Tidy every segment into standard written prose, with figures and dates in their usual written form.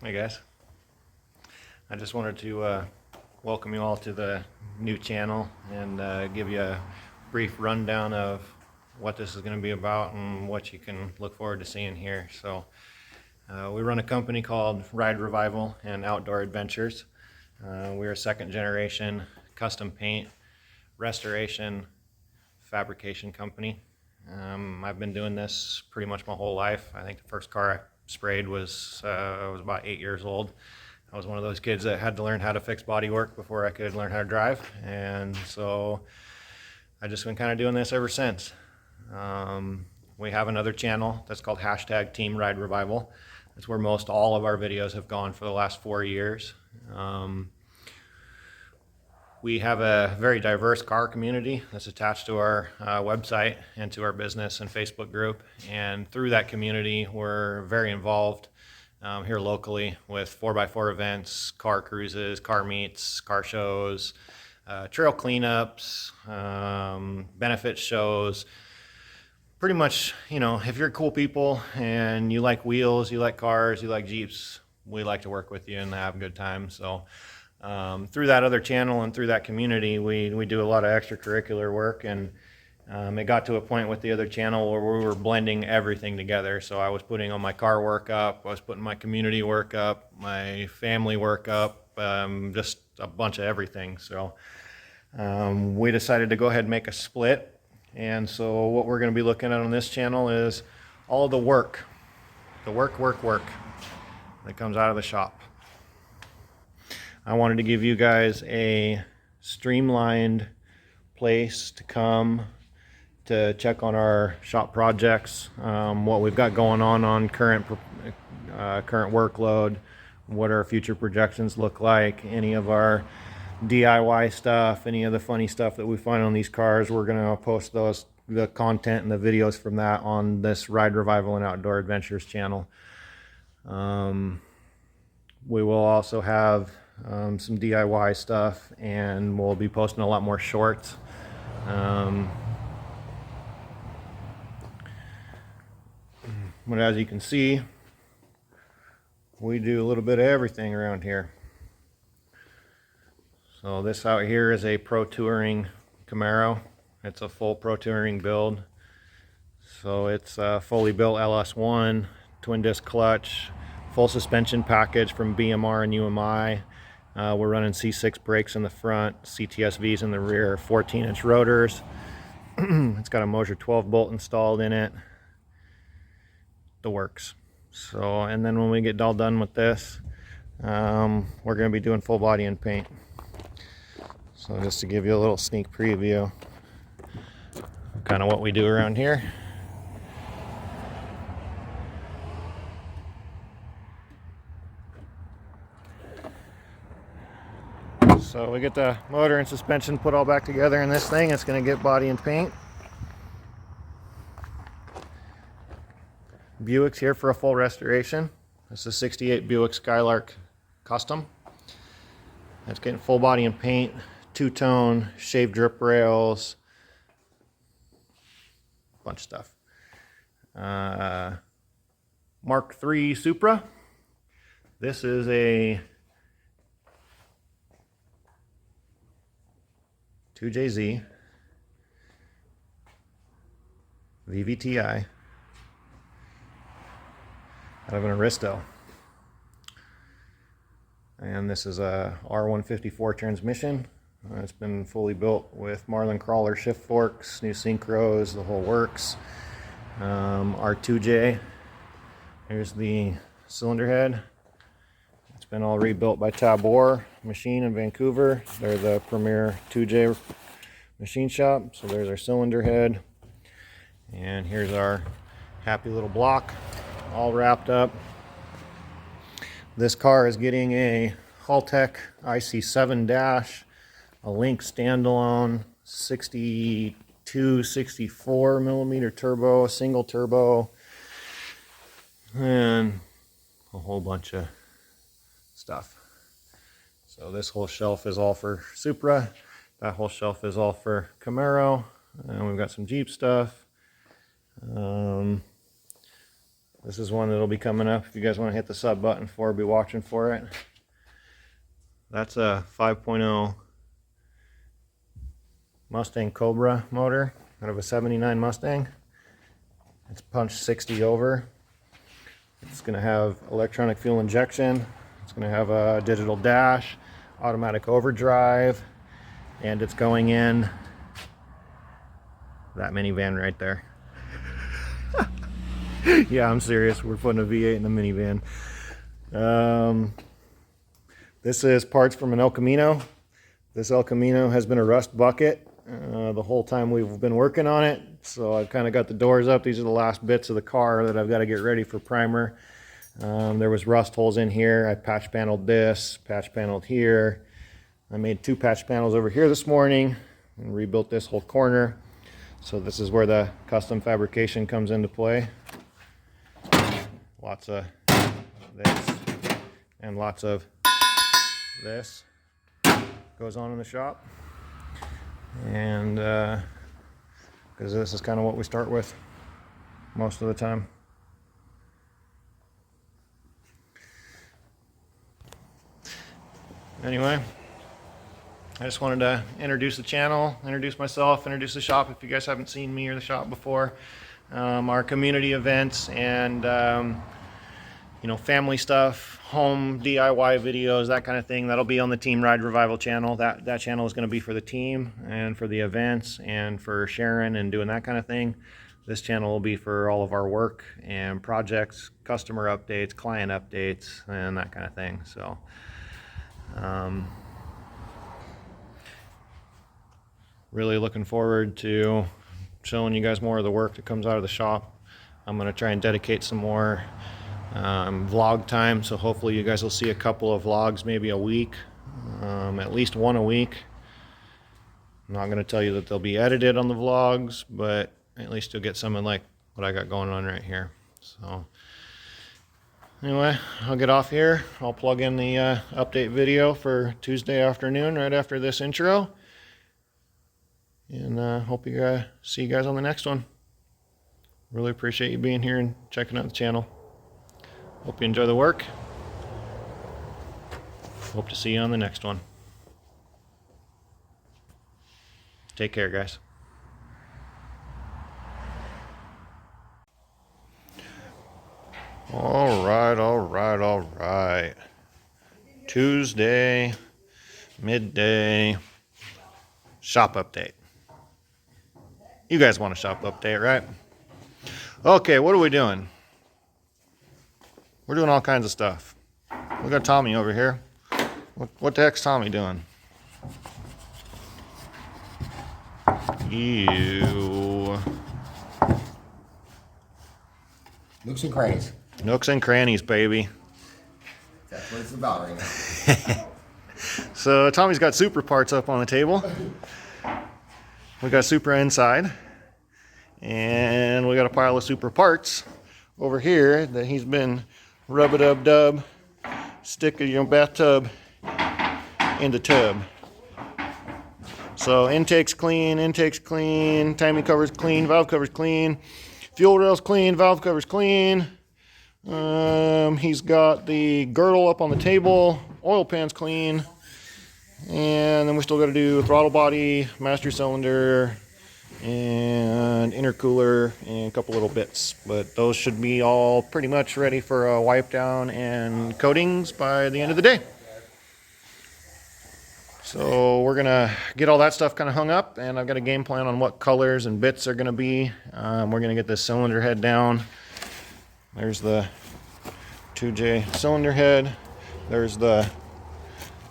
Hey guys, I just wanted to welcome you all to the new channel and give you a brief rundown of what this is going to be about and what you can look forward to seeing here. So we run a company called Ride Revival and Outdoor Adventures. We're a second generation custom paint, restoration, fabrication company. I've been doing this pretty much my whole life. I think the first car I sprayed was I was about 8 years old. I was one of those kids that had to learn how to fix bodywork before I could learn how to drive, and so I just been kind of doing this ever since. We have another channel that's called #Team Ride Revival. That's where most all of our videos have gone for the last 4 years. We have a very diverse car community that's attached to our website and to our business and Facebook group. And through that community, we're very involved here locally with 4x4 events, car cruises, car meets, car shows, trail cleanups, benefit shows. Pretty much, you know, if you're cool people and you like wheels, you like cars, you like Jeeps, we like to work with you and have a good time. So through that other channel and through that community, we do a lot of extracurricular work, and it got to a point with the other channel where we were blending everything together. So I was putting on my car work up, I was putting my community work up, my family work up, just a bunch of everything. So we decided to go ahead and make a split. And so what we're going to be looking at on this channel is all the work that comes out of the shop. I wanted to give you guys a streamlined place to come to check on our shop projects, what we've got going on current workload, what our future projections look like, any of our DIY stuff, any of the funny stuff that we find on these cars. We're going to post the content and the videos from that on this Ride Revival and Outdoor Adventures channel. We will also have some DIY stuff, and we'll be posting a lot more shorts. But as you can see, we do a little bit of everything around here. So this out here is a Pro Touring Camaro. It's a full Pro Touring build. So it's a fully built LS1, twin disc clutch, full suspension package from BMR and UMI. We're running C6 brakes in the front, CTSVs in the rear, 14-inch rotors. It's got a Moser 12 bolt installed in it. The works. So, and then when we get all done with this, we're going to be doing full body and paint. So just to give you a little sneak preview of kind of what we do around here. So we get the motor and suspension put all back together in this thing. It's going to get body and paint. Buick's here for a full restoration. This is a 68 Buick Skylark Custom. It's getting full body and paint, two-tone, shaved drip rails, bunch of stuff. Mark III Supra. This is a 2JZ VVTi out of an Aristo, and this is a R154 transmission. It's been fully built with Marlin crawler shift forks, new synchros, the whole works. R2J. Here's the cylinder head. It's been all rebuilt by Tabor Machine in Vancouver. They're the premier 2J machine shop. So there's our cylinder head. And here's our happy little block, all wrapped up. This car is getting a Haltech IC7 dash, a Link standalone 62, 64 millimeter turbo, single turbo, and a whole bunch of stuff. So this whole shelf is all for Supra. That whole shelf is all for Camaro. And we've got some Jeep stuff. This is one that'll be coming up. If you guys want to hit the sub button for, be watching for it. That's a 5.0 Mustang Cobra motor out of a 79 Mustang. It's punched 60 over. It's going to have electronic fuel injection. It's going to have a digital dash, automatic overdrive, and it's going in that minivan right there. Yeah, I'm serious. We're putting a V8 in a minivan. This is parts from an Elcamino. This Elcamino has been a rust bucket the whole time we've been working on it. So I've kind of got the doors up. These are the last bits of the car that I've got to get ready for primer. There was rust holes in here. I patch paneled this, patch paneled here. I made 2 patch panels over here this morning and rebuilt this whole corner. So this is where the custom fabrication comes into play. Lots of this and lots of this goes on in the shop. And because this is kind of what we start with most of the time. Anyway, I just wanted to introduce the channel, introduce myself, introduce the shop if you guys haven't seen me or the shop before. Our community events and you know, family stuff, home DIY videos, that kind of thing. That'll be on the Team Ride Revival channel. That channel is going to be for the team and for the events and for sharing and doing that kind of thing. This channel will be for all of our work and projects, customer updates, client updates, and that kind of thing. So really looking forward to showing you guys more of the work that comes out of the shop. I'm going to try and dedicate some more vlog time, so hopefully you guys will see a couple of vlogs, maybe a week, at least one a week. I'm not going to tell you that they'll be edited on the vlogs, but at least you'll get something like what I got going on right here. So anyway, I'll get off here. I'll plug in the update video for Tuesday afternoon right after this intro, and hope you see you guys on the next one. Really appreciate you being here and checking out the channel. Hope you enjoy the work. Hope to see you on the next one. Take care, guys. All right. Tuesday, midday, shop update. You guys want a shop update, right? Okay, what are we doing? We're doing all kinds of stuff. We got Tommy over here. What the heck's Tommy doing? Ew. Nooks and crannies. Nooks and crannies, baby. That's what it's about right now. So Tommy's got Supra parts up on the table. We got Supra inside. And we got a pile of Supra parts over here that he's been rub-a-dub-dub, stick your bathtub in the tub. So intake's clean, timing cover's clean, valve cover's clean, fuel rail's clean, valve cover's clean. He's got the girdle up on the table, oil pan's clean, and then we still got to do throttle body, master cylinder, and intercooler, and a couple little bits. But those should be all pretty much ready for a wipe down and coatings by the end of the day. So we're gonna get all that stuff kind of hung up, and I've got a game plan on what colors and bits are gonna be. We're gonna get this cylinder head down. There's the 2J cylinder head. There's the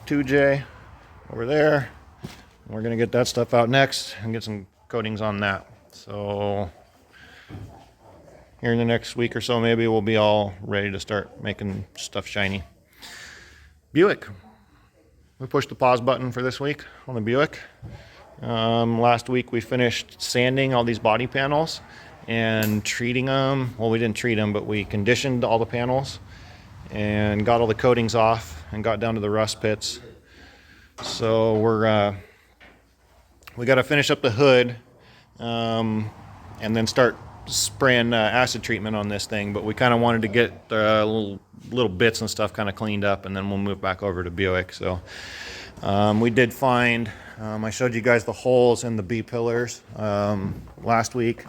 2J over there. We're gonna get that stuff out next and get some coatings on that. So here in the next week or so, maybe we'll be all ready to start making stuff shiny. Buick. We pushed the pause button for this week on the Buick. Last week we finished sanding all these body panels and treating them. Well, we didn't treat them, but we conditioned all the panels and got all the coatings off and got down to the rust pits. So we got to finish up the hood and then start spraying acid treatment on this thing, but we kind of wanted to get the little bits and stuff kind of cleaned up, and then we'll move back over to Buick. So we did find, I showed you guys the holes in the B pillars last week.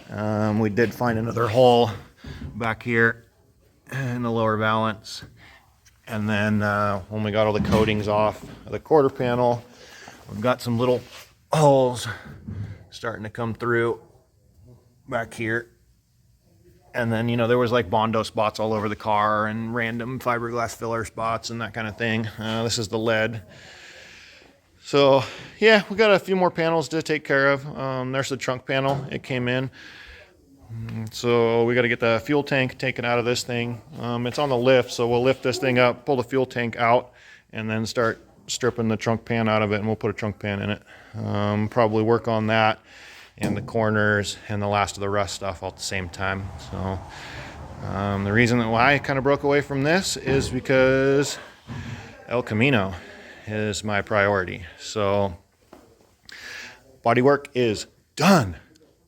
We did find another hole back here in the lower valance, and then when we got all the coatings off of the quarter panel, we've got some little holes starting to come through back here. And then, you know, there was like Bondo spots all over the car and random fiberglass filler spots and that kind of thing. This is the lead. So yeah, we got a few more panels to take care of. There's the trunk panel. It came in. So we got to get the fuel tank taken out of this thing. It's on the lift, so we'll lift this thing up, pull the fuel tank out, and then start stripping the trunk pan out of it, and we'll put a trunk pan in it. Probably work on that and the corners and the last of the rust stuff all at the same time. So the reason that why I kind of broke away from this is because Elcamino is my priority. So bodywork is done.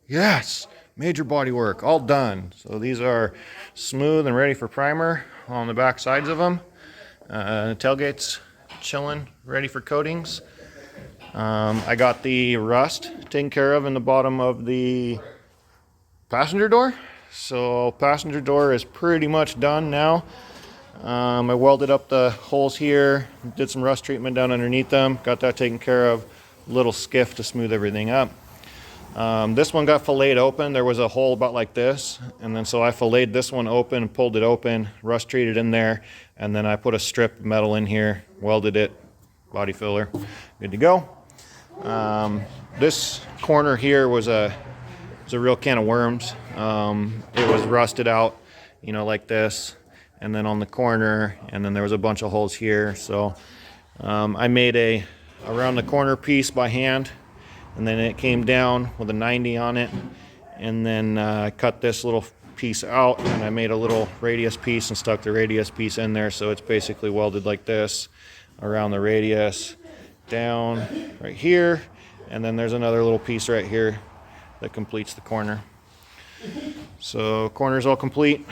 Yes, major bodywork, all done. So these are smooth and ready for primer on the back sides of them. Tailgates chilling, ready for coatings. I got the rust taken care of in the bottom of the passenger door. So passenger door is pretty much done now. I welded up the holes here, did some rust treatment down underneath them, got that taken care of. Little skiff to smooth everything up. This one got filleted open. There was a hole about like this, and then so I filleted this one open and pulled it open, rust treated in there, and then I put a strip of metal in here, welded it, body filler, good to go. This corner here was a real can of worms. It was rusted out, you know, like this, and then on the corner, and then there was a bunch of holes here. So I made a around the corner piece by hand, and then it came down with a 90 on it, and then I cut this little piece out, and I made a little radius piece and stuck the radius piece in there. So it's basically welded like this around the radius, down right here, and then there's another little piece right here that completes the corner. So corner's all complete,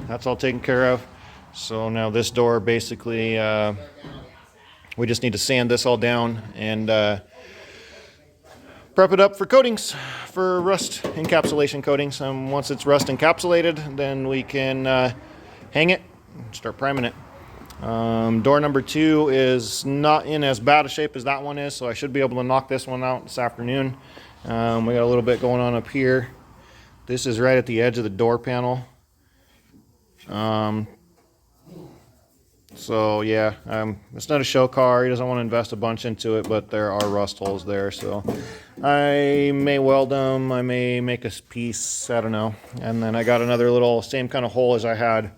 that's all taken care of. So now this door basically we just need to sand this all down and prep it up for coatings, for rust encapsulation coatings. Once it's rust encapsulated, then we can hang it and start priming it. Door number 2 is not in as bad a shape as that one is, so I should be able to knock this one out this afternoon. We got a little bit going on up here. This is right at the edge of the door panel. So yeah, it's not a show car. He doesn't want to invest a bunch into it, but there are rust holes there, so I may weld them, I may make a piece, I don't know. And then I got another little same kind of hole as I had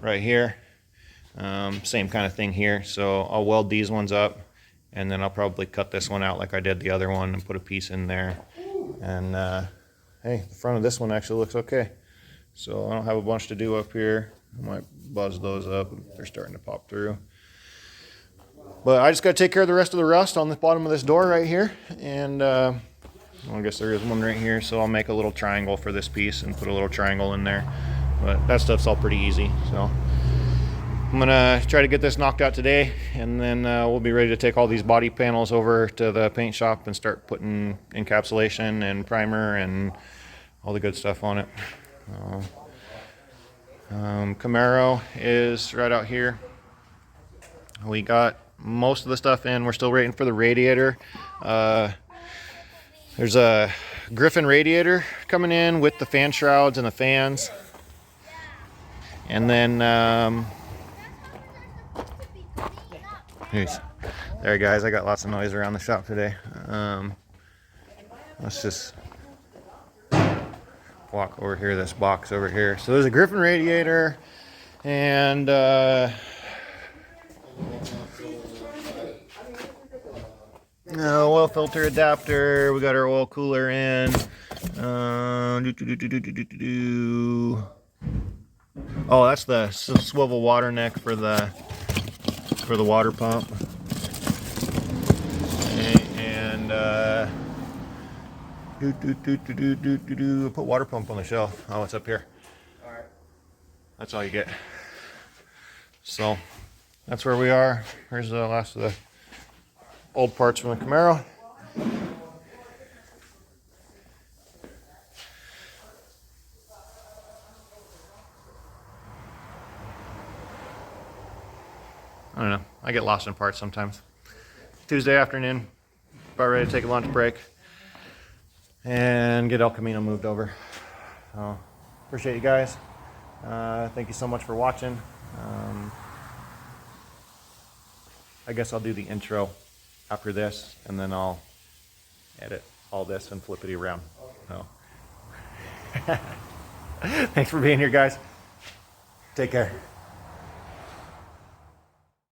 right here. Same kind of thing here, so I'll weld these ones up, and then I'll probably cut this one out like I did the other one and put a piece in there. And hey, the front of this one actually looks okay, so I don't have a bunch to do up here. I might buzz those up, they're starting to pop through. But I just got to take care of the rest of the rust on the bottom of this door right here, and well, I guess there is one right here, so I'll make a little triangle for this piece and put a little triangle in there. But that stuff's all pretty easy, so I'm gonna try to get this knocked out today, and then we'll be ready to take all these body panels over to the paint shop and start putting encapsulation and primer and all the good stuff on it. Camaro is right out here. We got most of the stuff in. We're still waiting for the radiator. There's a Griffin radiator coming in with the fan shrouds and the fans, and then there guys, I got lots of noise around the shop today. Let's just walk over here, this box over here. So there's a Griffin radiator and oil filter adapter. We got our oil cooler in. Oh, that's the swivel water neck for the water pump. Okay, and Put water pump on the shelf. Oh, it's up here. All right. That's all you get. So that's where we are. Here's the last of the old parts from the Camaro. I don't know. I get lost in parts sometimes. Tuesday afternoon, about ready to take a lunch break and get Elcamino moved over. So, appreciate you guys. Thank you so much for watching. I guess I'll do the intro after this, and then I'll edit all this and flip it around. So. Thanks for being here, guys. Take care.